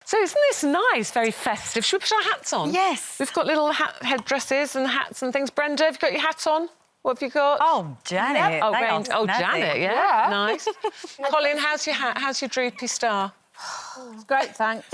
So isn't this nice? Very festive. Should we put our hats on? Yes. We've got little headdresses and hats and things. Brenda, have you got your hat on? What have you got? Oh, Janet. Yep. Oh, Janet, yeah. Nice. Coleen, how's your hat? How's your droopy star? It's great, thanks.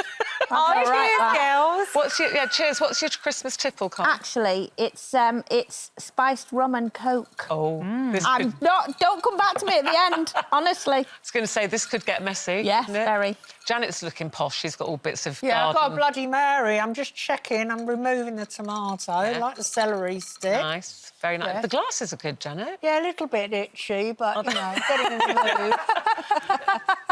Oh, cheers, girls. What's your cheers? What's your Christmas tipple, Coleen? Actually, it's spiced rum and Coke. Oh, Don't come back to me at the end, honestly. I was going to say this could get messy. Yes, very. Janet's looking posh. She's got all bits of Yeah, garden. I've got a Bloody Mary. I'm just checking. I'm removing the tomato, like the celery stick. Nice, very nice. Yeah. The glasses are good, Janet. Yeah, a little bit itchy, but, you know, getting in the mood.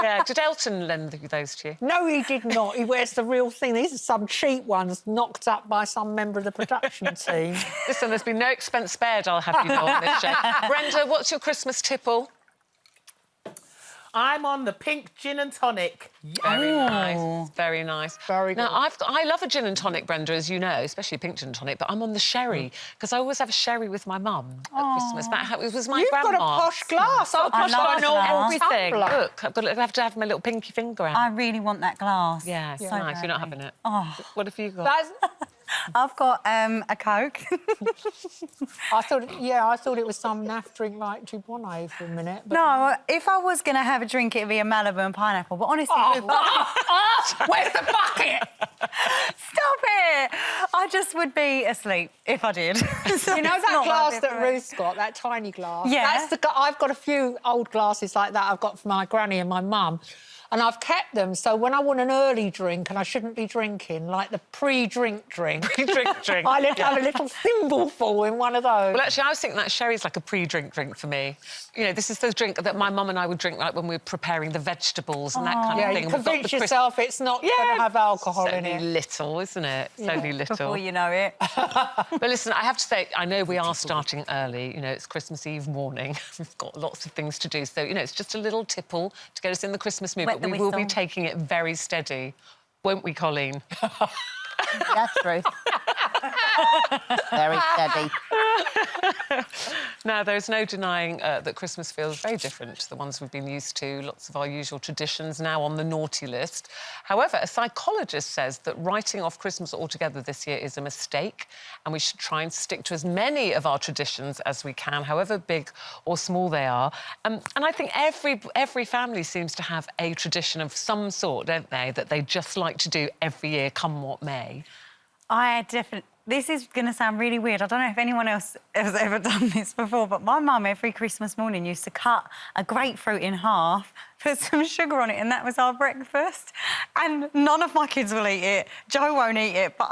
Yeah, did Elton lend those to you? No, he did not. He wears the real thing. These are some cheap ones knocked up by some member of the production team. Listen, there's been no expense spared, I'll have you know, on this show. Brenda, what's your Christmas tipple? I'm on the pink gin and tonic. Very nice, very nice. Very good. Now, I love a gin and tonic, Brenda, as you know, especially a pink gin and tonic, but I'm on the sherry, because I always have a sherry with my mum at Christmas. It was my You've grandma. got a posh glass. I've I love got Everything. tumbler. Look, I have to have my little pinky finger out. I really want that glass. Yeah, it's So nice. You're not badly. having it. Oh. What have you got? I've got a Coke. I thought it was some naff drink like Dubonnet for a minute. But... No, if I was going to have a drink, it'd be a Malibu and pineapple. But honestly... Where's the bucket? Stop it! I just would be asleep if I did. You know that glass that Ruth's got, that tiny glass? Yeah. I've got a few old glasses like that I've got from my granny and my mum. And I've kept them, so when I want an early drink and I shouldn't be drinking, like the pre-drink drink... Pre-drink. I have a little thimbleful in one of those. Well, actually, I was thinking that sherry's like a pre-drink drink for me. You know, this is the drink that my mum and I would drink like when we were preparing the vegetables and that kind of thing. You convince yourself it's not going to have alcohol in it. It's only little, isn't it? It's only little. Before you know it. But listen, I have to say, I know we are starting early. You know, it's Christmas Eve morning. We've got lots of things to do. So, you know, it's just a little tipple to get us in the Christmas mood. Wet But the we will be whistle. taking it very steady. Won't we, Coleen? Yes, Ruth. Very steady. Now, there's no denying that Christmas feels very different to the ones we've been used to. Lots of our usual traditions now on the naughty list. However, a psychologist says that writing off Christmas altogether this year is a mistake, and we should try and stick to as many of our traditions as we can, however big or small they are. And I think every family seems to have a tradition of some sort, don't they, that they just like to do every year, come what may. This is going to sound really weird. I don't know if anyone else has ever done this before, but my mum every Christmas morning used to cut a grapefruit in half, put some sugar on it, and that was our breakfast. And none of my kids will eat it. Joe won't eat it, but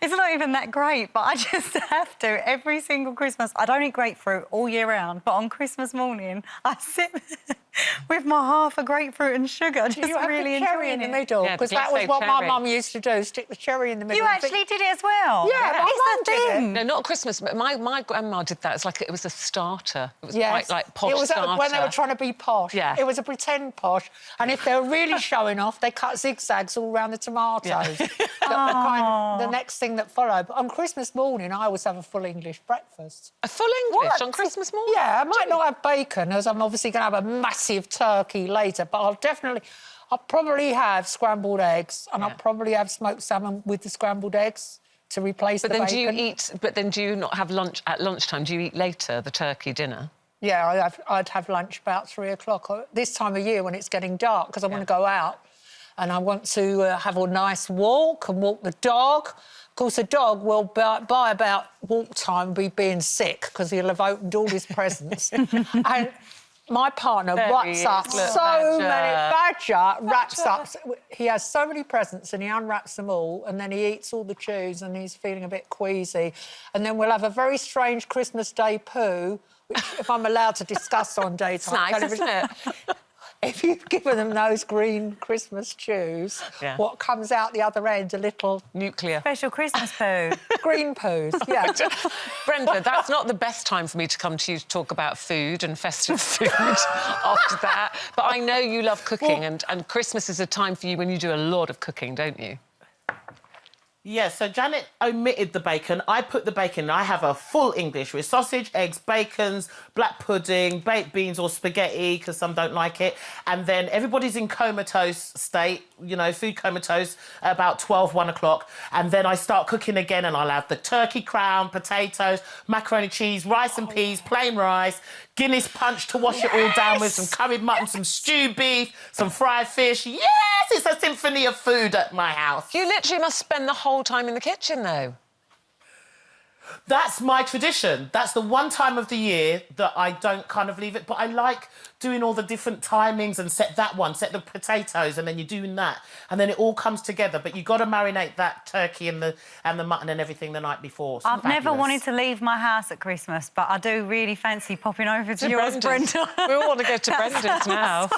it's not even that great, but I just have to every single Christmas. I don't eat grapefruit all year round, but on Christmas morning, I sit with my half a grapefruit and sugar, just You have really the cherry in enjoying the it. middle, Yeah, the because that was glacé what my cherry. mum used to do, stick the cherry in the middle. You actually did it as well? Yeah, my mum it's the did it. thing. No, not Christmas, but my grandma did that. It's like it was a starter. It was Yes. quite like posh It was starter. when they were trying to be posh. Yeah. It was a pretend posh. And if they were really showing off, they cut zigzags all around the tomatoes. The next thing that followed. But on Christmas morning, I always have a full English breakfast. A full English on Christmas morning? Yeah, I might not have bacon, as I'm obviously going to have a massive turkey later, but I'll probably have scrambled eggs, and I'll probably have smoked salmon with the scrambled eggs to replace the bacon. But then do you not have lunch at lunchtime? Do you eat later, the turkey dinner? Yeah, I'd have lunch about 3 o'clock this time of year when it's getting dark, because I want to go out and I want to have a nice walk and walk the dog. Of course, the dog will, by about walk time, be being sick because he'll have opened all his presents. And my partner wraps up so many... Badger wraps up... He has so many presents and he unwraps them all, and then he eats all the chews and he's feeling a bit queasy. And then we'll have a very strange Christmas Day poo, which, if I'm allowed to discuss on daytime television... Nice, isn't it? If you've given them those green Christmas chews, what comes out the other end, a little... Nuclear. Special Christmas poo. Green poos, yeah. Brenda, that's not the best time for me to come to you to talk about food and festive food after that. But I know you love cooking, and Christmas is a time for you when you do a lot of cooking, don't you? Yeah, so Janet omitted the bacon. I put the bacon. I have a full English with sausage, eggs, bacons, black pudding, baked beans or spaghetti, because some don't like it. And then everybody's in comatose state, you know, food comatose, about 12, 1 o'clock. And then I start cooking again and I'll have the turkey crown, potatoes, macaroni cheese, rice and peas, plain rice, Guinness punch to wash it all down with, some curried mutton, some stewed beef, some fried fish. Yes, it's a symphony of food at my house. You literally must spend the whole time in the kitchen, though. That's my tradition. That's the one time of the year that I don't kind of leave it. But I like doing all the different timings and set the potatoes, and then you're doing that. And then it all comes together. But you've got to marinate that turkey and the mutton and everything the night before. I've never wanted to leave my house at Christmas, but I do really fancy popping over to yours, Brenda. We all want to go to Brenda's now.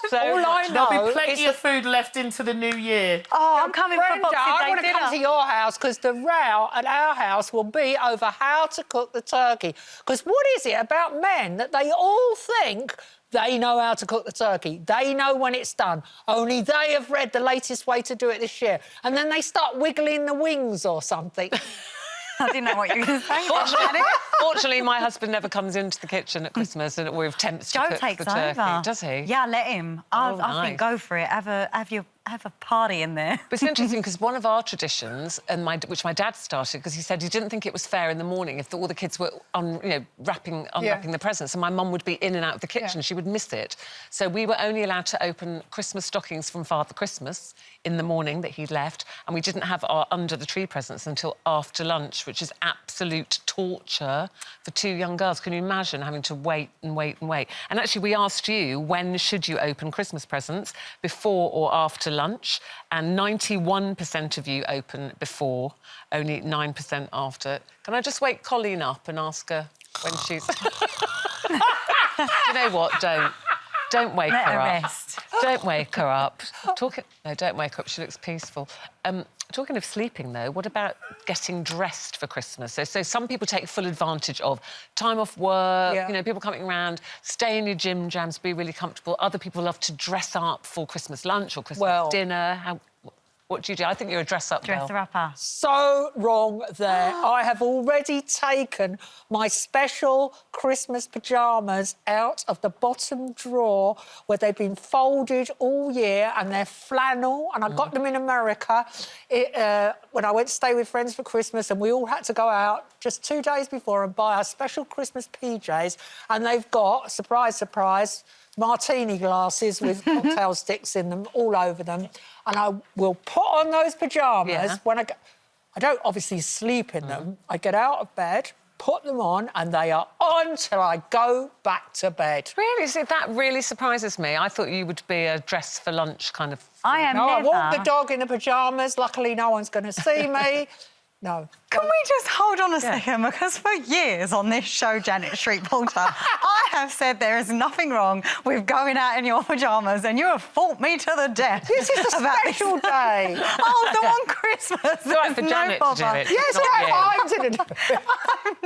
So all I know There'll be plenty of food left into the new year. Oh, I'm coming for Brenda, Boxing I Day want to come to dinner. your house because the row at our house will be over how to cook the turkey. Because what is it about men that they all think they know how to cook the turkey? They know when it's done. Only they have read the latest way to do it this year. And then they start wiggling the wings or something. I didn't know what you were going to say. Fortunately, my husband never comes into the kitchen at Christmas and we've attempts to Joe cook takes the turkey. over. Does he? Yeah, let him. I think go for it. Have a party in there. But it's interesting because one of our traditions, which my dad started, because he said he didn't think it was fair in the morning if all the kids were unwrapping the presents, and my mum would be in and out of the kitchen. She would miss it. So we were only allowed to open Christmas stockings from Father Christmas in the morning that he'd left, and we didn't have our under the tree presents until after lunch, which is absolute torture for 2 young girls. Can you imagine having to wait and wait and wait? And actually, we asked you, when should you open Christmas presents, before or after lunch? And 91% of you open before, only 9% after. Can I just wake Coleen up and ask her when she's... You know what? Don't wake Let her her up. rest. Don't wake her up. No, don't wake her up. She looks peaceful. Talking of sleeping, though, what about getting dressed for Christmas? So some people take full advantage of time off work, you know, people coming around, stay in your gym jams, be really comfortable. Other people love to dress up for Christmas lunch or Christmas dinner. What do you do? I think you're a dress-up girl. Dresser-upper. So wrong there. I have already taken my special Christmas pyjamas out of the bottom drawer where they've been folded all year and they're flannel, and I got them in America when I went to stay with friends for Christmas, and we all had to go out just 2 days before and buy our special Christmas PJs, and they've got, surprise, surprise, martini glasses with cocktail sticks in them all over them, and I will put on those pyjamas when I don't obviously sleep in them. I get out of bed, put them on, and they are on till I go back to bed. Really? See, that really surprises me. I thought you would be a dress for lunch kind of... I am No, never. I walk the dog in the pyjamas. Luckily, no one's going to see me. No. Can we just hold on a second? Because for years on this show, Janet Street Porter, I have said there is nothing wrong with going out in your pyjamas, and you have fought me to the death. This is a special day. Oh, so on Christmas, It's all right for there's Janet no to do bother. it. Yes, not you. I'm to do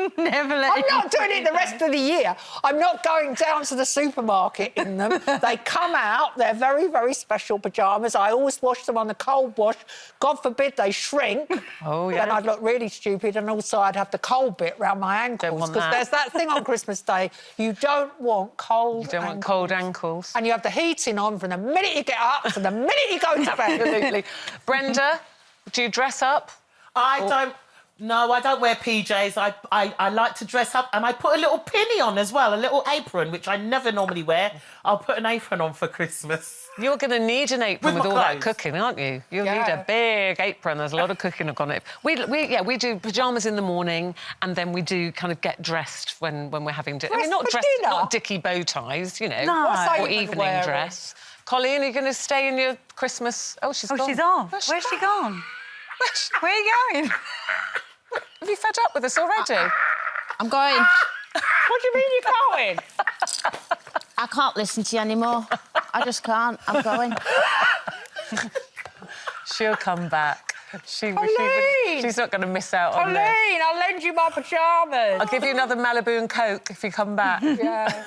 it. Never let I'm you not doing it the rest of the year. I'm not going down to the supermarket in them. They come out. They're very, very special pyjamas. I always wash them on the cold wash. God forbid they shrink. Oh, yeah. Then I'd look really stupid, and also I'd have the cold bit round my ankles. want Because that. there's that thing on Christmas Day. You don't want cold You don't want cold ankles. And you have the heating on from the minute you get up to the minute you go to bed. Absolutely. Brenda, do you dress up? No, I don't wear PJs. I like to dress up, and I put a little pinny on as well, a little apron, which I never normally wear. I'll put an apron on for Christmas. You're going to need an apron With with my all that clothes. cooking, aren't you? You'll need a big apron. There's a lot of cooking on it. We do pyjamas in the morning, and then we do kind of get dressed when we're having dinner. I mean, not for dressed, dinner? not dicky bow ties, you know, No. What size or are you evening wearing? dress. Colleen, are you going to stay in your Christmas? Oh, she's gone. Oh, she's off. Where's she gone? Where are you going? Have you fed up with us already? I'm going. What do you mean you're going? I can't listen to you anymore. I just can't. I'm going. She'll come back. She's not going to miss out on this. Coleen, I'll lend you my pyjamas. I'll give you another Malibu and Coke if you come back. Yeah.